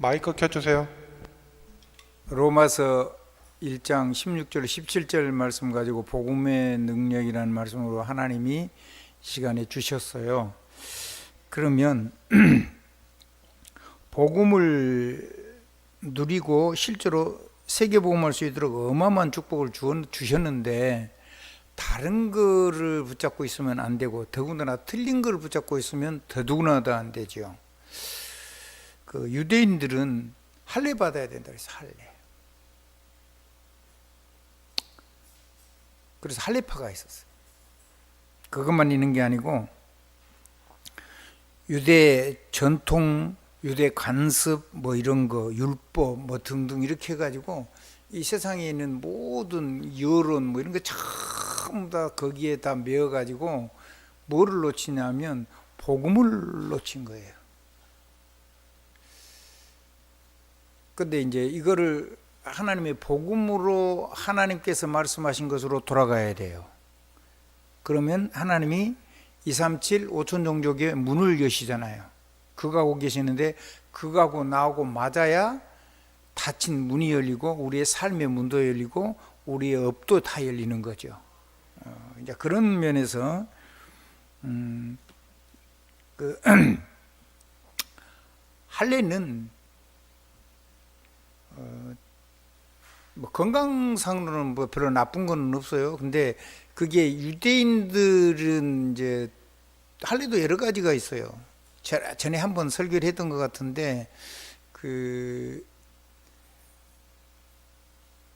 마이크 켜주세요. 로마서 1장 16절 17절 말씀 가지고 복음의 능력이라는 말씀으로 하나님이 이 시간에 주셨어요. 그러면 복음을 누리고 실제로 세계복음할 수 있도록 어마어마한 축복을 주셨는데 다른 거를 붙잡고 있으면 안 되고 더군다나 틀린 거를 붙잡고 있으면 더더군다나 안 되죠. 그 유대인들은 할례 받아야 된다 그래서 할례. 그래서 할례파가 있었어요. 그것만 있는 게 아니고 유대 전통, 유대 관습 뭐 이런 거, 율법 뭐 등등 이렇게 해가지고 이 세상에 있는 모든 여론 뭐 이런 거 전부 다 거기에 다 메어가지고 뭐를 놓치냐면 복음을 놓친 거예요. 근데 이제 이거를 하나님의 복음으로 하나님께서 말씀하신 것으로 돌아가야 돼요. 그러면 하나님이 237 5천 종족의 문을 여시잖아요. 그거하고 계시는데 그거하고 나하고 맞아야 닫힌 문이 열리고 우리의 삶의 문도 열리고 우리의 업도 다 열리는 거죠. 이제 그런 면에서 할례는 뭐 건강상으로는 뭐 별로 나쁜 건 없어요. 근데 그게 유대인들은 이제 할례도 여러 가지가 있어요. 전에 한번 설교를 했던 것 같은데 그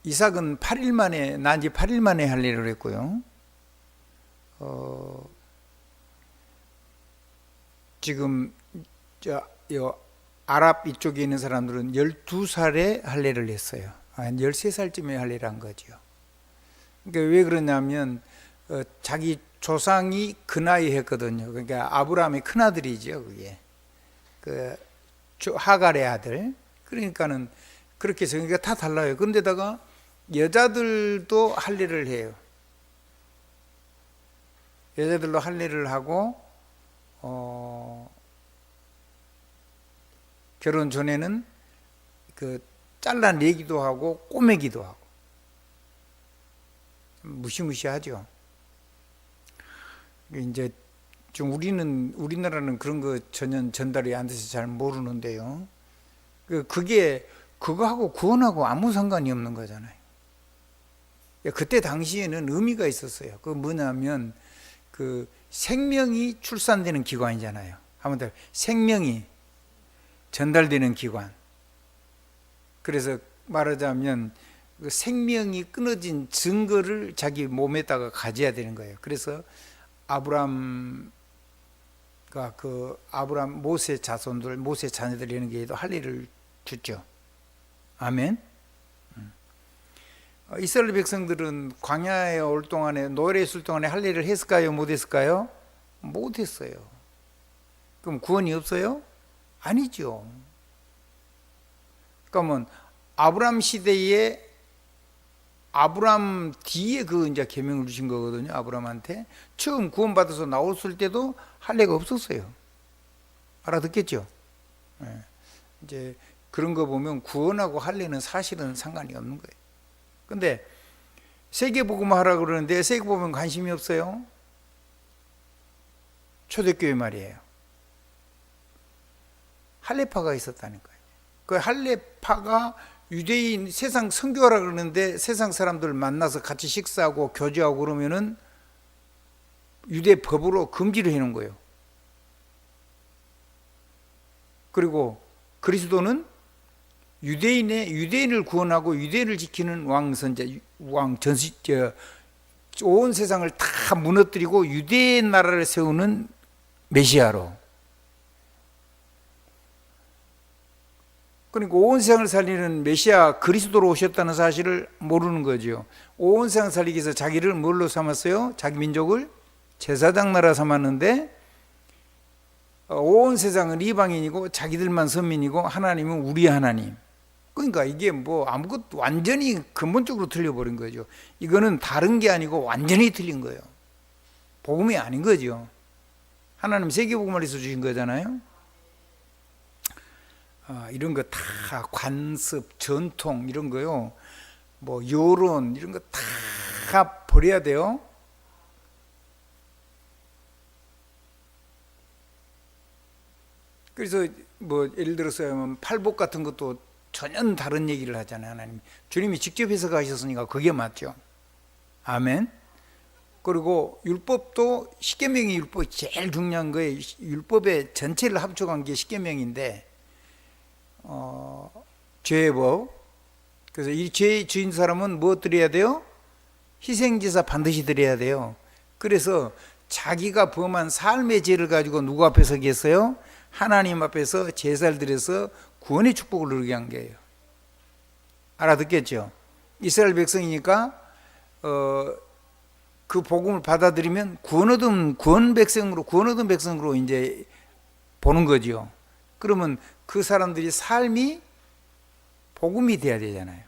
이삭은 8일 만에 난 지 8일 만에 할례를 했고요. 지금 아랍 이쪽에 있는 사람들은 12살에 할례를 했어요. 한 13살쯤에 할례를 한 거죠. 그러니까 왜 그러냐면 자기 조상이 그 나이에 했거든요. 그러니까 아브라함의 큰아들이죠. 그게 그 하갈의 아들. 그러니까는 그렇게 해서 그러니까 다 달라요. 그런데다가 여자들도 할례를 해요. 여자들도 할례를 하고 결혼 전에는 그 잘라내기도 하고 꼬매기도 하고 무시무시하죠. 이제 좀 우리나라는 그런 거 전혀 전달이 안 돼서 잘 모르는데요. 그게 그거하고 구원하고 아무 상관이 없는 거잖아요. 그때 당시에는 의미가 있었어요. 그 뭐냐면 그 생명이 출산되는 기관이잖아요. 한번 더 생명이 전달되는 기관. 그래서 말하자면 그 생명이 끊어진 증거를 자기 몸에다가 가져야 되는 거예요. 그래서 아브라함 모세 자손들, 모세 자녀들 이런 게도 할례를 줬죠. 아멘. 이스라엘 백성들은 광야에 올 동안에 노예에 있을 동안에 할례를 했을까요? 못 했을까요? 못 했어요. 그럼 구원이 없어요? 아니죠. 그러면 아브람 시대에 아브람 뒤에 그 이제 계명을 주신 거거든요. 아브람한테 처음 구원받아서 나왔을 때도 할례가 없었어요. 알아듣겠죠? 네. 이제 그런 거 보면 구원하고 할례는 사실은 상관이 없는 거예요. 근데 세계복음 하라고 그러는데 세계복음 관심이 없어요. 초대교회 말이에요. 할례파가 있었다는 거예요. 그 할례파가 유대인 세상 선교하라 그러는데 세상 사람들 만나서 같이 식사하고 교제하고 그러면은 유대 법으로 금지를 해놓은 거예요. 그리고 그리스도는 유대인을 구원하고 유대인을 지키는 온 세상을 다 무너뜨리고 유대의 나라를 세우는 메시아로. 그러니까 온 세상을 살리는 메시아 그리스도로 오셨다는 사실을 모르는 거죠. 온 세상 살리기 위해서 자기를 뭘로 삼았어요? 자기 민족을 제사장 나라 삼았는데 온 세상은 이방인이고 자기들만 선민이고 하나님은 우리 하나님. 그러니까 이게 뭐 아무것도 완전히 근본적으로 틀려버린 거죠. 이거는 다른 게 아니고 완전히 틀린 거예요. 복음이 아닌 거죠. 하나님 세계복음을 해서 주신 거잖아요. 이런 거 다 관습, 전통 이런 거요. 뭐 여론 이런 거 다 버려야 돼요. 그래서 뭐 예를 들어서 팔복 같은 것도 전혀 다른 얘기를 하잖아요. 하나님 주님이 직접 해석하셨으니까 그게 맞죠. 아멘. 그리고 율법도 십계명이 율법이 제일 중요한 거예요. 율법의 전체를 합쳐간 게 십계명인데 죄의 법. 그래서 이 죄 지은 사람은 뭐 드려야 돼요? 희생제사 반드시 드려야 돼요. 그래서 자기가 범한 삶의 죄를 가지고 누구 앞에 서겠어요? 하나님 앞에서 제사를 드려서 구원의 축복을 누리게 한 거예요. 알아듣겠죠? 이스라엘 백성이니까 그 복음을 받아들이면 구원 얻은 백성으로 이제 보는 거죠. 그러면 그 사람들이 삶이 복음이 돼야 되잖아요.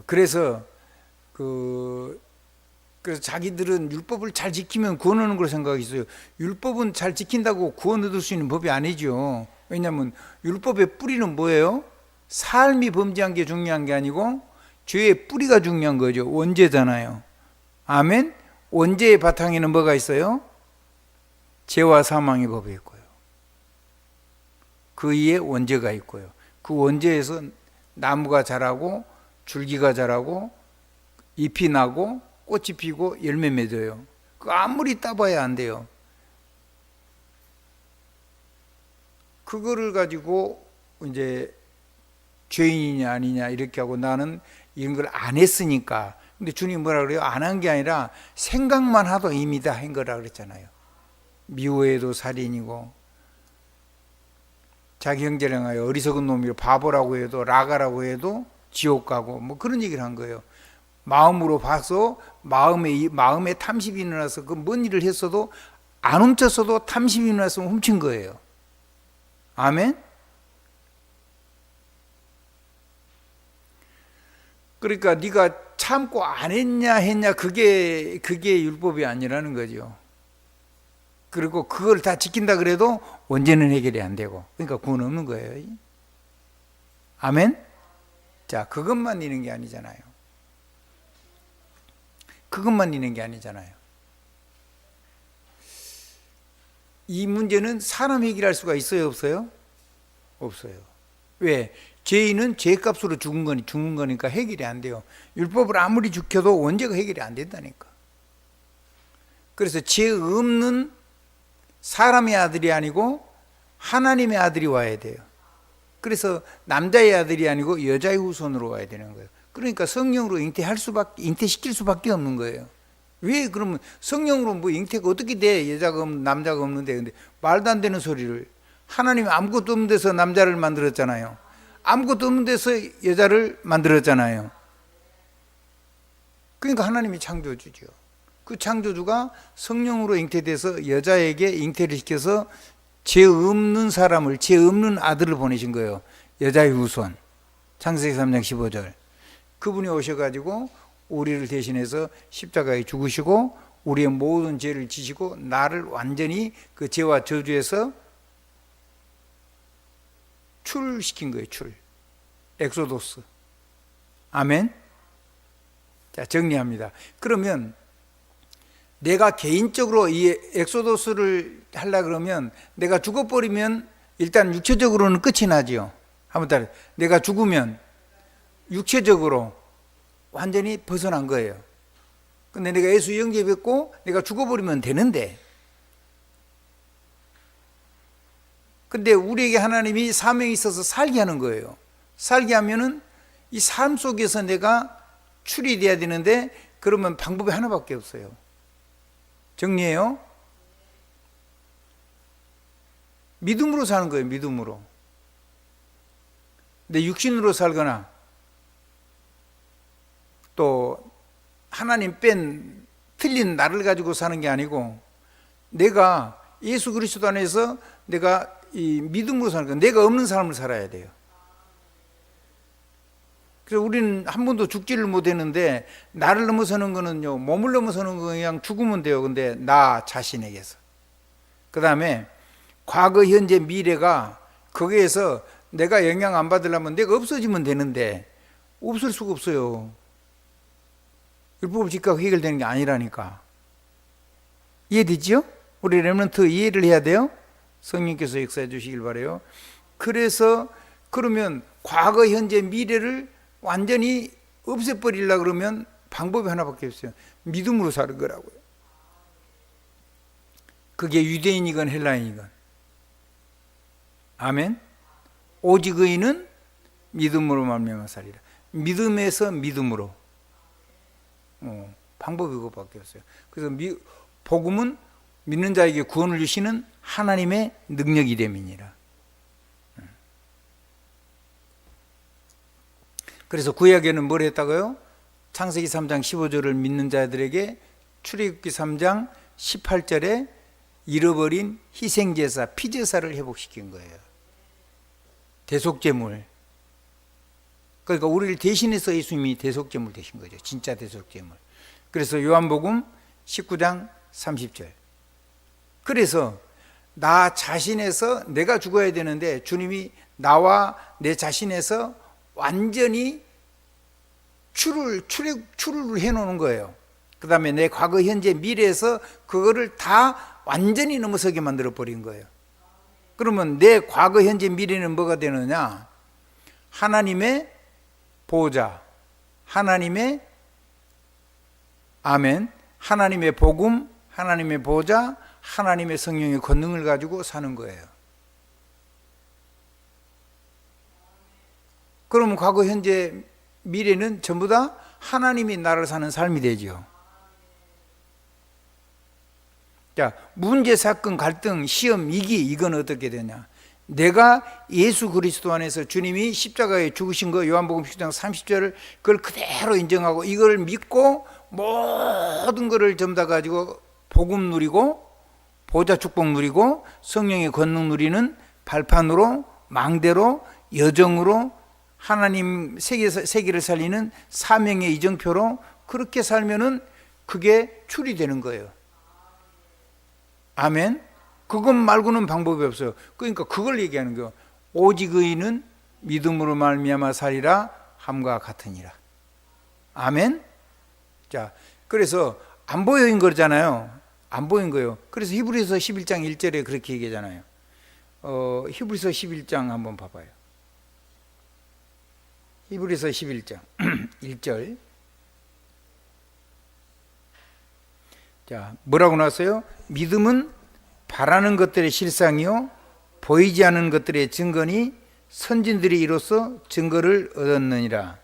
그래서 자기들은 율법을 잘 지키면 구원 얻는 걸 생각했어요. 율법은 잘 지킨다고 구원 얻을 수 있는 법이 아니죠. 왜냐하면 율법의 뿌리는 뭐예요? 삶이 범죄한 게 중요한 게 아니고 죄의 뿌리가 중요한 거죠. 원죄잖아요. 아멘. 원죄의 바탕에는 뭐가 있어요? 죄와 사망의 법이 있고요. 그 위에 원죄가 있고요. 그 원죄에서 나무가 자라고 줄기가 자라고 잎이 나고 꽃이 피고 열매 맺어요. 그 아무리 따봐야 안 돼요. 그거를 가지고 이제 죄인이냐 아니냐 이렇게 하고 나는 이런 걸 안 했으니까. 근데 주님 뭐라 그래요? 안 한 게 아니라 생각만 하도 이미 다 한 거라 그랬잖아요. 미워해도 살인이고 자기 형제를 향하여 어리석은 놈이고 바보라고 해도 라가라고 해도 지옥 가고 뭐 그런 얘기를 한 거예요. 마음으로 봐서 마음에 탐심이 일어나서 그 뭔 일을 했어도 안 훔쳤어도 탐심이 일어났으면 훔친 거예요. 아멘. 그러니까 네가 참고 안 했냐 그게 율법이 아니라는 거죠. 그리고 그걸 다 지킨다 그래도 원죄는 해결이 안 되고 그러니까 구원 없는 거예요. 아멘. 자, 그것만 있는 게 아니잖아요. 그것만 있는 게 아니잖아요. 이 문제는 사람 해결할 수가 있어요, 없어요? 없어요. 왜? 죄인은 죄값으로 죽은 거니까 해결이 안 돼요. 율법을 아무리 지켜도 원죄가 해결이 안 된다니까. 그래서 죄 없는 사람의 아들이 아니고 하나님의 아들이 와야 돼요. 그래서 남자의 아들이 아니고 여자의 후손으로 와야 되는 거예요. 그러니까 성령으로 잉태시킬 수밖에 없는 거예요. 왜 그러면 성령으로 뭐 잉태가 어떻게 돼? 여자가 남자가 없는데. 근데 말도 안 되는 소리를. 하나님이 아무것도 없는 데서 남자를 만들었잖아요. 아무것도 없는 데서 여자를 만들었잖아요. 그러니까 하나님이 창조주죠. 그 창조주가 성령으로 잉태돼서 여자에게 잉태를 시켜서 죄 없는 사람을, 죄 없는 아들을 보내신 거예요. 여자의 후손. 창세기 3장 15절. 그분이 오셔가지고 우리를 대신해서 십자가에 죽으시고 우리의 모든 죄를 지시고 나를 완전히 그 죄와 저주에서 출시킨 거예요. 엑소도스. 아멘. 자, 정리합니다. 그러면 내가 개인적으로 이 엑소도스를 하려 그러면 내가 죽어버리면 일단 육체적으로는 끝이 나지요. 한번 따라. 내가 죽으면 육체적으로 완전히 벗어난 거예요. 근데 내가 예수 영접했고 내가 죽어버리면 되는데, 근데 우리에게 하나님이 사명이 있어서 살게 하는 거예요. 살게 하면은 이 삶 속에서 내가 출이돼야 되는데, 그러면 방법이 하나밖에 없어요. 정리해요. 믿음으로 사는 거예요. 믿음으로. 내 육신으로 살거나 또 하나님 뺀 틀린 나를 가지고 사는 게 아니고 내가 예수 그리스도 안에서 내가 이 믿음으로 사는 거예요. 내가 없는 삶을 살아야 돼요. 그래서 우리는 한 번도 죽지를 못했는데 나를 넘어서는 거는요, 몸을 넘어서는 거 그냥 죽으면 돼요. 근데 나 자신에게서. 그 다음에 과거, 현재, 미래가 거기에서 내가 영향 안 받으려면 내가 없어지면 되는데 없을 수가 없어요. 율법을 지키고 해결되는 게 아니라니까. 이해되지요? 우리 렘넌트 이해를 해야 돼요. 성령께서 역사해 주시길 바라요. 그래서 그러면 과거, 현재, 미래를 완전히 없애버리려고 그러면 방법이 하나밖에 없어요. 믿음으로 사는 거라고요. 그게 유대인이건 헬라인이건. 아멘. 오직 의인은 믿음으로 말미암아 살리라. 믿음에서 믿음으로. 방법이 그것밖에 없어요. 그래서 복음은 믿는 자에게 구원을 주시는 하나님의 능력이 됨이니라. 그래서 구약에는 뭘 했다고요? 창세기 3장 15절을 믿는 자들에게 출애굽기 3장 18절에 잃어버린 희생제사, 피제사를 회복시킨 거예요. 대속제물. 그러니까 우리를 대신해서 예수님이 대속제물 되신 거죠. 진짜 대속제물. 그래서 요한복음 19장 30절. 그래서 나 자신에서 내가 죽어야 되는데 주님이 나와 내 자신에서 완전히 출을 해놓는 거예요. 그 다음에 내 과거, 현재, 미래에서 그거를 다 완전히 넘어서게 만들어 버린 거예요. 그러면 내 과거, 현재, 미래는 뭐가 되느냐? 하나님의 보호자, 하나님의 아멘, 하나님의 복음, 하나님의 보호자, 하나님의 성령의 권능을 가지고 사는 거예요. 그러면 과거, 현재, 미래는 전부 다 하나님이 나를 사는 삶이 되죠. 자, 문제, 사건, 갈등, 시험, 위기, 이건 어떻게 되냐? 내가 예수 그리스도 안에서 주님이 십자가에 죽으신 거 요한복음 10장 30절을 그걸 그대로 인정하고 이걸 믿고 모든 것을 전부 다 가지고 복음 누리고 보좌 축복 누리고 성령의 권능 누리는 발판으로 망대로 여정으로 하나님 세계를 살리는 사명의 이정표로 그렇게 살면은 그게 출이 되는 거예요. 아멘. 그것 말고는 방법이 없어요. 그러니까 그걸 얘기하는 거예요. 오직 의인은 믿음으로 말미암아 살리라 함과 같으니라. 아멘. 자, 그래서 안 보여인 거잖아요. 안 보인 거예요. 그래서 히브리서 11장 1절에 그렇게 얘기하잖아요. 히브리서 11장 한번 봐봐요. 히브리서 11장 1절. 자, 뭐라고 나왔어요? 믿음은 바라는 것들의 실상이요 보이지 않는 것들의 증거니 선진들이 이로써 증거를 얻었느니라.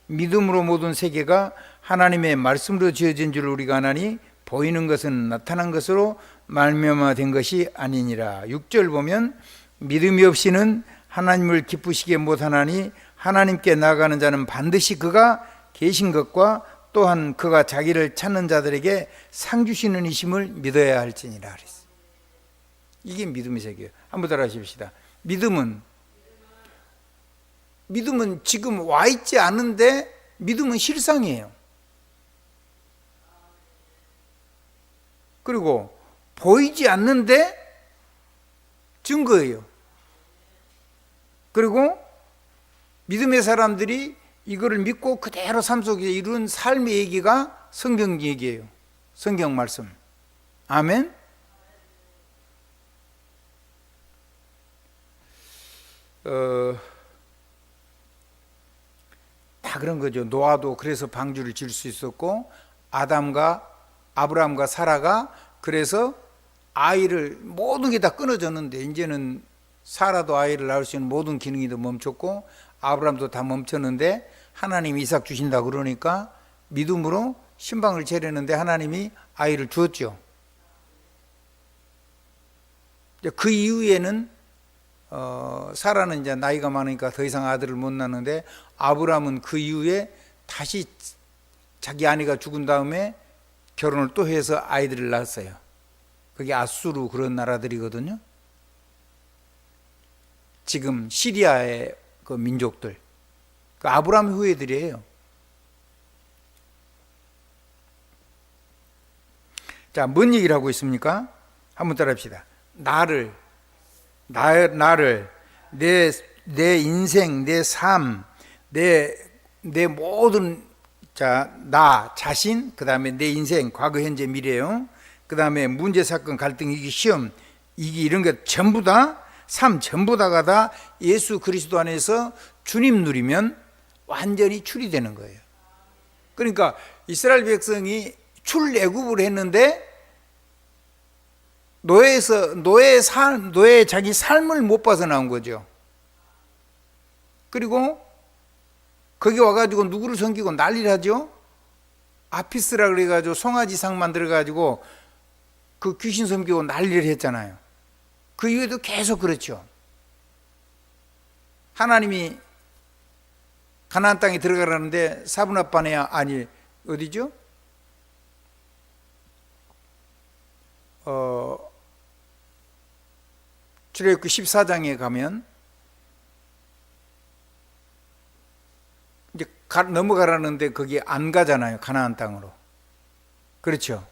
믿음으로 모든 세계가 하나님의 말씀으로 지어진 줄 우리가 아나니 보이는 것은 나타난 것으로 말미암아 된 것이 아니니라. 6절 보면 믿음이 없이는 하나님을 기쁘시게 못하나니 하나님께 나아가는 자는 반드시 그가 계신 것과 또한 그가 자기를 찾는 자들에게 상 주시는 이심을 믿어야 할지니라 그랬어요. 이게 믿음의 세계예요. 한번 따라 하십시다. 믿음은 지금 와 있지 않은데 믿음은 실상이에요. 그리고 보이지 않는데 증거예요. 그리고 믿음의 사람들이 이거를 믿고 그대로 삶 속에 이룬 삶의 얘기가 성경 얘기예요. 성경 말씀. 아멘. 다 그런 거죠. 노아도 그래서 방주를 지을 수 있었고 아브라함과 사라가 그래서 아이를 모든 게 다 끊어졌는데 이제는 사라도 아이를 낳을 수 있는 모든 기능이 다 멈췄고 아브라함도 다 멈췄는데 하나님이 이삭 주신다 그러니까 믿음으로 신방을 차렸는데 하나님이 아이를 주었죠. 그 이후에는 사라는 이제 나이가 많으니까 더 이상 아들을 못 낳는데 아브라함은 그 이후에 다시 자기 아내가 죽은 다음에 결혼을 또 해서 아이들을 낳았어요. 그게 아수르 그런 나라들이거든요. 지금 시리아의 그 민족들, 그 아브라함 후예들이에요. 자, 뭔 얘기를 하고 있습니까? 한번 따라합시다. 나를 내 인생, 내 삶, 내 모든 나 자신, 그 다음에 내 인생, 과거, 현재, 미래요. 그 다음에 문제, 사건, 갈등, 이게 시험, 이게 이런 것 전부 다, 삶 전부 다가 다 예수 그리스도 안에서 주님 누리면 완전히 출이되는 거예요. 그러니까 이스라엘 백성이 출애굽을 했는데 노예 자기 삶을 못 벗어나온 거죠. 그리고 거기 와가지고 누구를 섬기고 난리를 하죠. 아피스라 그래가지고 송아지상 만들어가지고 그 귀신 섬기고 난리를 했잖아요. 그 이후에도 계속 그렇죠. 하나님이 가나안 땅에 들어가라는데 사브나바네아, 아니 어디죠? 출애굽기 14장에 가면 이제 넘어가라는데 거기 안 가잖아요. 가나안 땅으로. 그렇죠.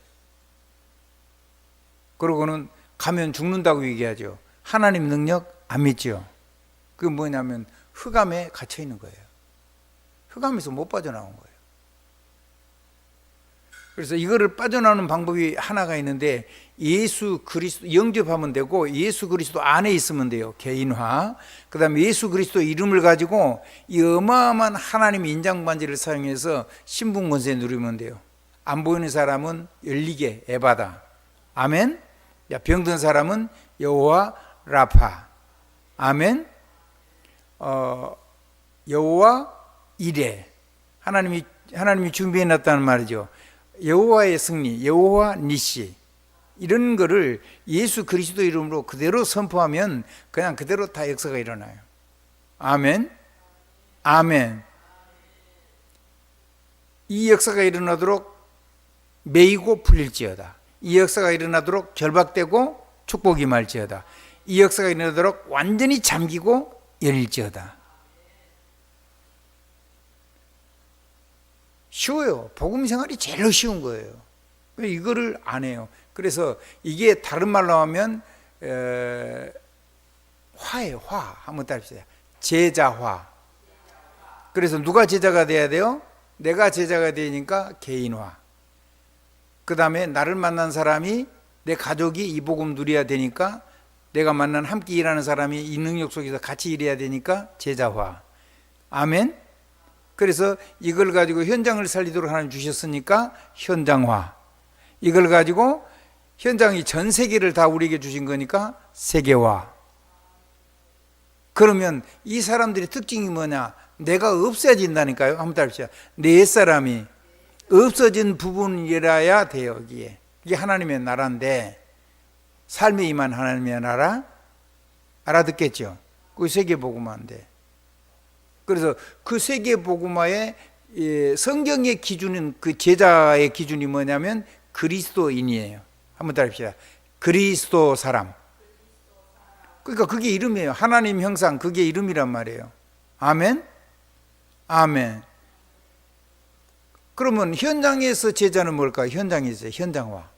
그러고는 가면 죽는다고 얘기하죠. 하나님 능력 안 믿죠. 그게 뭐냐면 흑암에 갇혀 있는 거예요. 흑암에서 못 빠져나온 거예요. 그래서 이거를 빠져나오는 방법이 하나가 있는데 예수 그리스도 영접하면 되고 예수 그리스도 안에 있으면 돼요. 개인화. 그 다음에 예수 그리스도 이름을 가지고 이 어마어마한 하나님의 인장반지를 사용해서 신분 권세 누리면 돼요. 안 보이는 사람은 열리게 에바다. 아멘. 병든 사람은 여호와 라파. 아멘. 여호와 이레. 하나님이 준비해 놨다는 말이죠. 여호와의 승리, 여호와 니시, 이런 거를 예수 그리스도 이름으로 그대로 선포하면 그냥 그대로 다 역사가 일어나요. 아멘. 아멘. 이 역사가 일어나도록 매이고 풀릴지어다. 이 역사가 일어나도록 결박되고 축복이 말지어다. 이 역사가 일어나도록 완전히 잠기고 열릴지어다. 쉬워요. 복음 생활이 제일 쉬운 거예요. 이거를 안 해요. 그래서 이게 다른 말로 하면 화예요. 화. 한번 따라해주세요. 제자화. 그래서 누가 제자가 돼야 돼요? 내가 제자가 되니까 개인화. 그 다음에 나를 만난 사람이, 내 가족이 이 복음 누려야 되니까, 내가 만난 함께 일하는 사람이 이 능력 속에서 같이 일해야 되니까 제자화. 아멘. 그래서 이걸 가지고 현장을 살리도록 하나님 주셨으니까 현장화. 이걸 가지고 현장이 전 세계를 다 우리에게 주신 거니까 세계화. 그러면 이 사람들의 특징이 뭐냐? 내가 없어진다니까요. 한번 따라합시다. 내 사람이 없어진 부분이라야 돼요. 여기에. 이게 하나님의 나라인데, 삶에 임한 하나님의 나라, 알아듣겠죠? 그 세계복음화인데. 그래서 그 세계복음화의 성경의 기준은, 그 제자의 기준이 뭐냐면 그리스도인이에요. 한번 따라합시다. 그리스도 사람. 그러니까 그게 이름이에요. 하나님 형상, 그게 이름이란 말이에요. 아멘? 아멘. 그러면 현장에서 제자는 뭘까? 현장에서 현장화.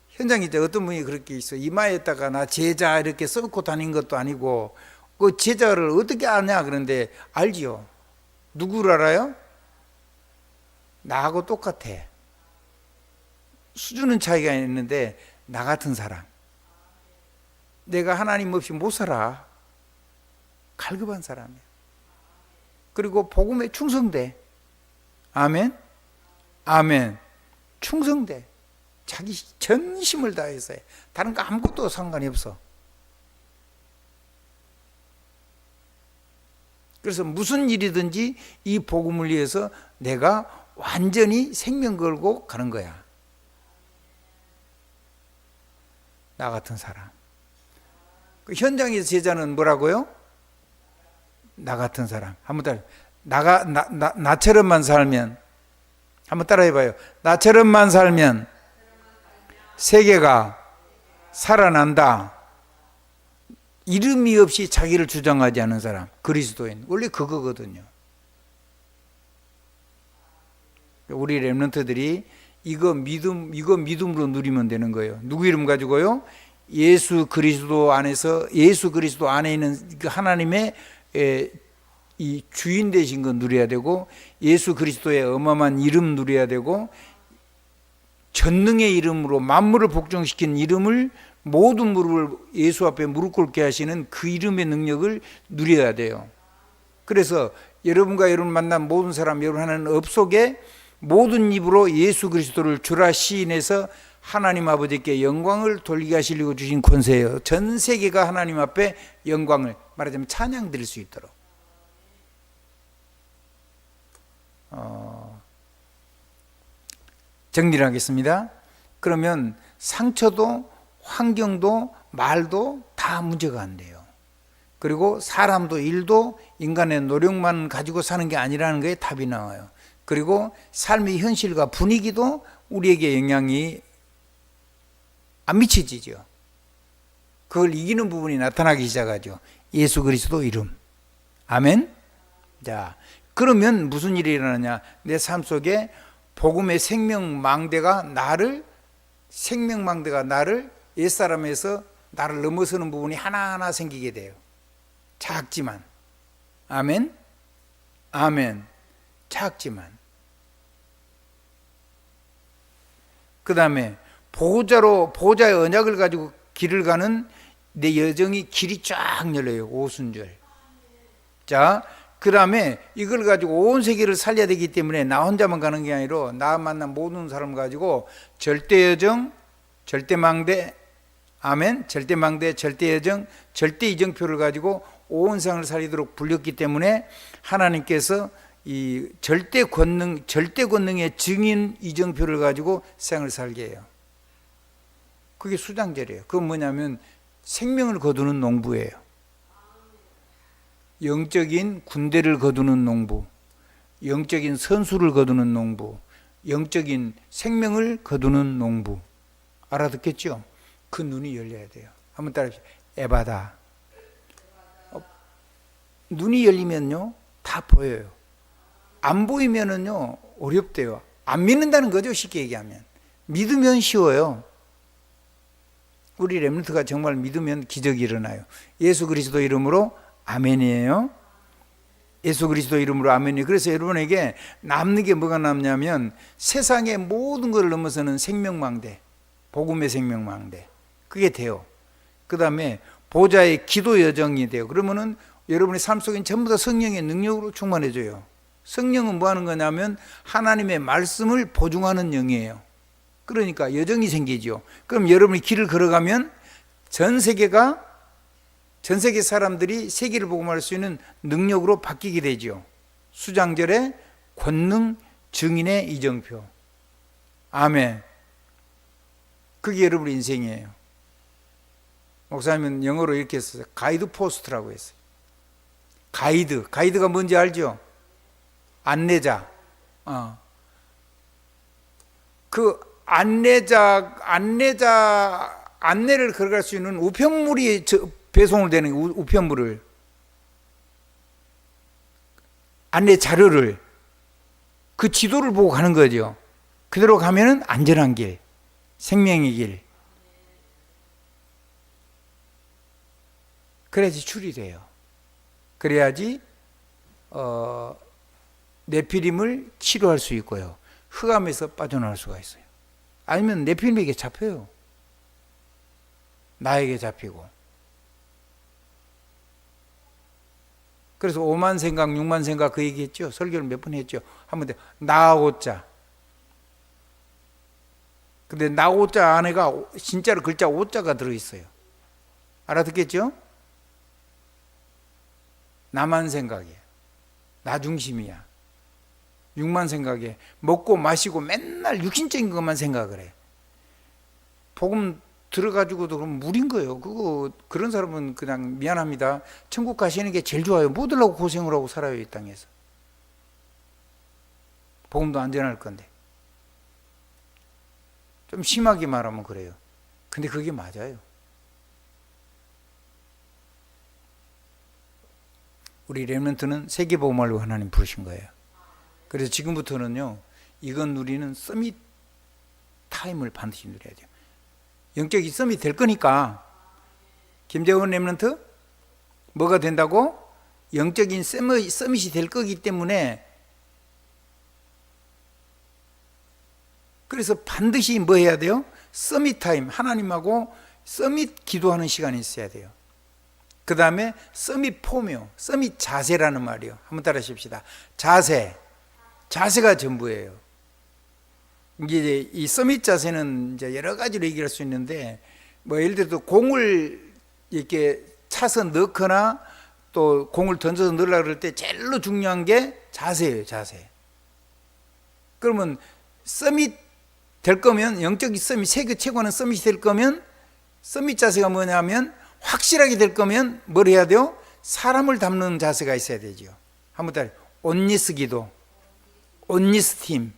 현장에 이제 어떤 분이 그렇게 있어. 이마에다가 나 제자 이렇게 써놓고 다닌 것도 아니고, 그 제자를 어떻게 아냐? 그런데 알지요. 누구를 알아요? 나하고 똑같아. 수준은 차이가 있는데 나 같은 사람. 내가 하나님 없이 못 살아. 갈급한 사람이야. 그리고 복음에 충성돼. 아멘. 아멘. 충성돼. 자기 전심을 다해서 해. 다른 거 아무것도 상관이 없어. 그래서 무슨 일이든지 이 복음을 위해서 내가 완전히 생명 걸고 가는 거야. 나 같은 사람. 그 현장에서 제자는 뭐라고요? 나 같은 사람. 한번 따라. 나처럼만 살면, 한번 따라해봐요. 나처럼만 살면 세계가 살아난다. 이름이 없이 자기를 주장하지 않은 사람, 그리스도인. 원래 그거거든요. 우리 렘넌트들이 이거 믿음으로 누리면 되는 거예요. 누구 이름 가지고요? 예수 그리스도 안에서 예수 그리스도 안에 있는 그 하나님의 이 주인 되신 거 누려야 되고, 예수 그리스도의 어마어마한 이름 누려야 되고, 전능의 이름으로 만물을 복종시킨 이름을, 모든 무릎을 예수 앞에 무릎 꿇게 하시는 그 이름의 능력을 누려야 돼요. 그래서 여러분과 여러분 만난 모든 사람, 여러분 하는 업 속에 모든 입으로 예수 그리스도를 주라 시인해서 하나님 아버지께 영광을 돌리게 하시려고 주신 권세예요. 전 세계가 하나님 앞에 영광을, 말하자면 찬양 드릴 수 있도록. 정리를 하겠습니다. 그러면 상처도 환경도 말도 다 문제가 안 돼요. 그리고 사람도 일도 인간의 노력만 가지고 사는 게 아니라는 거에 답이 나와요. 그리고 삶의 현실과 분위기도 우리에게 영향이 안 미쳐지죠. 그걸 이기는 부분이 나타나기 시작하죠. 예수 그리스도 이름. 아멘. 자, 그러면 무슨 일이 일어나냐? 내 삶 속에 복음의 생명망대가 나를 옛사람에서 나를 넘어서는 부분이 하나하나 생기게 돼요. 작지만. 아멘. 아멘. 작지만. 그 다음에 보호자의 언약을 가지고 길을 가는 내 여정이 길이 쫙 열려요. 오순절. 자, 그 다음에 이걸 가지고 온 세계를 살려야 되기 때문에 나 혼자만 가는 게 아니라 나 만난 모든 사람 가지고 절대여정, 절대망대, 아멘, 절대망대, 절대여정, 절대이정표를 가지고 온 세상을 살리도록 불렸기 때문에 하나님께서 이 절대 권능의 증인 이정표를 가지고 세상을 살게 해요. 그게 수장절이에요. 그건 뭐냐면 생명을 거두는 농부예요. 영적인 군대를 거두는 농부, 영적인 선수를 거두는 농부, 영적인 생명을 거두는 농부. 알아듣겠죠? 그 눈이 열려야 돼요. 한번 따라해보세요. 에바다. 눈이 열리면요 다 보여요. 안 보이면은요 어렵대요. 안 믿는다는 거죠. 쉽게 얘기하면. 믿으면 쉬워요. 우리 렘넌트가 정말 믿으면 기적이 일어나요. 예수 그리스도 이름으로 아멘이에요. 예수 그리스도 이름으로 아멘이에요. 그래서 여러분에게 남는 게 뭐가 남냐면 세상의 모든 것을 넘어서는 생명망대, 복음의 생명망대, 그게 돼요. 그 다음에 보좌의 기도 여정이 돼요. 그러면은 여러분의 삶 속엔 전부 다 성령의 능력으로 충만해져요. 성령은 뭐 하는 거냐면 하나님의 말씀을 보증하는 영이에요. 그러니까 여정이 생기죠. 그럼 여러분이 길을 걸어가면 전 세계 사람들이 세계를 복음할 수 있는 능력으로 바뀌게 되죠. 수장절의 권능 증인의 이정표. 아멘. 그게 여러분의 인생이에요. 목사님은 영어로 이렇게 했어요. 가이드 포스트라고 했어요. 가이드가 뭔지 알죠? 안내자. 그 안내를 걸어갈 수 있는 우편물이 배송을 되는 우편물을, 안내 자료를, 그 지도를 보고 가는 거죠. 그대로 가면은 안전한 길, 생명의 길. 그래야지 출이 돼요. 그래야지 네피림을 치료할 수 있고요. 흑암에서 빠져나올 수가 있어요. 아니면 네피림에게 잡혀요. 나에게 잡히고. 그래서 5만 생각, 6만 생각 그 얘기했죠. 설교를 몇 번 했죠. 한번 더 나오자. 근데 나오자 안에가 진짜로 글자 오자가 들어있어요. 알아듣겠죠? 나만 생각이야. 나 중심이야. 6만 생각에 먹고 마시고 맨날 육신적인 것만 생각을 해. 복음 들어가지고도 그럼 물인 거예요. 그런 사람은 그냥 미안합니다. 천국 가시는 게 제일 좋아요. 뭐 들라고 고생을 하고 살아요, 이 땅에서. 복음도 안전할 건데. 좀 심하게 말하면 그래요. 근데 그게 맞아요. 우리 렘넌트는 세계복음화로 하나님 부르신 거예요. 그래서 지금부터는요, 이건 누리는 서밋 타임을 반드시 누려야 돼요. 영적인 썸이 될 거니까. 김재원 렘넌트 뭐가 된다고? 영적인 서밋이 될 거기 때문에, 그래서 반드시 뭐 해야 돼요? 서밋 타임, 하나님하고 서밋 기도하는 시간이 있어야 돼요. 그 다음에 서밋 포묘, 서밋 자세라는 말이요. 한번 따라 하십시다. 자세가 전부예요. 이제 이 서밋 자세는 이제 여러 가지로 얘기할 수 있는데, 뭐 예를 들어서 공을 이렇게 차서 넣거나 또 공을 던져서 넣으려고 그럴 때 제일로 중요한 게 자세예요, 자세. 그러면 서밋 될 거면, 영적인 서밋, 세계 최고는 서밋이 될 거면, 서밋 자세가 뭐냐면, 확실하게 될 거면 뭘 해야 돼요? 사람을 담는 자세가 있어야 되죠. 한번 따라. 온니스 기도, 온니스 팀.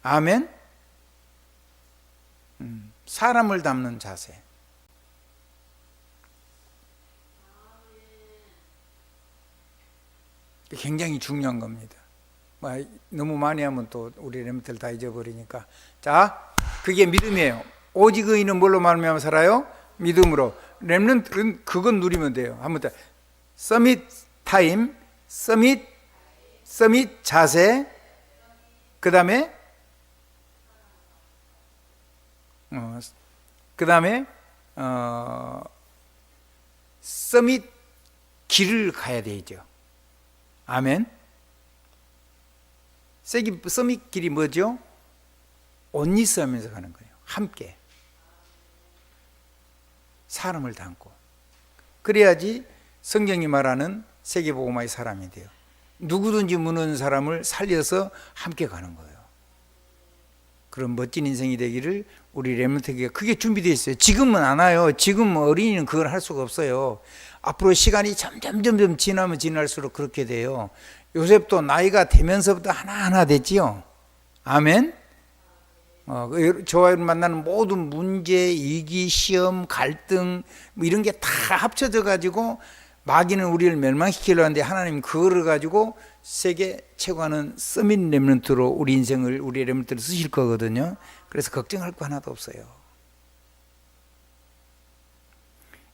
아멘. 사람을 담는 자세. 굉장히 중요한 겁니다. 너무 많이 하면 또 우리 렘들 다 잊어버리니까. 자, 그게 믿음이에요. 오직 의인은 뭘로 말미암아 살아요? 믿음으로. 렘넌트는 그건 누리면 돼요. 한번 더. 서밋 타임, 서밋 자세, 그 다음에 서밋 길을 가야 되죠. 아멘. 서밋 길이 뭐죠? 온니스 하면서 가는 거예요. 함께 사람을 담고. 그래야지 성경이 말하는 세계복음화의 사람이 돼요. 누구든지 무는 사람을 살려서 함께 가는 거예요. 그런 멋진 인생이 되기를 우리 렘넌트에게 그게 준비되어 있어요. 지금은 안 와요. 지금 어린이는 그걸 할 수가 없어요. 앞으로 시간이 점점 지나면 지날수록 그렇게 돼요. 요셉도 나이가 되면서부터 하나하나 됐지요. 아멘. 저와 만나는 모든 문제, 위기, 시험, 갈등 뭐 이런 게 다 합쳐져 가지고 마귀는 우리를 멸망시키려 하는데, 하나님 그거를 가지고 세계 최고하는 서밋 렘넌트로 우리 인생을, 우리 렘넌트를 쓰실 거거든요. 그래서 걱정할 거 하나도 없어요.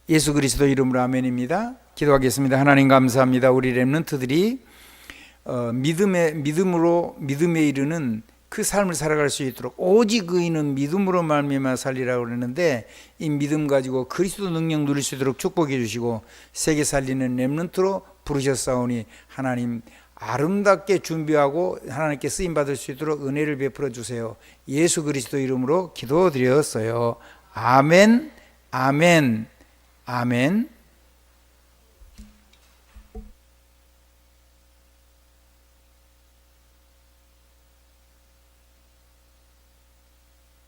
예수 그리스도 이름으로 아멘입니다. 기도하겠습니다. 하나님 감사합니다. 우리 렘넌트들이 믿음에 이르는 그 삶을 살아갈 수 있도록, 오직 의인은 믿음으로 말미암아 살리라고 그러는데, 이 믿음 가지고 그리스도 능력 누릴 수 있도록 축복해 주시고 세계 살리는 렘넌트로 부르셨사오니 하나님 아름답게 준비하고 하나님께 쓰임 받을 수 있도록 은혜를 베풀어 주세요. 예수 그리스도 이름으로 기도드렸어요. 아멘, 아멘, 아멘.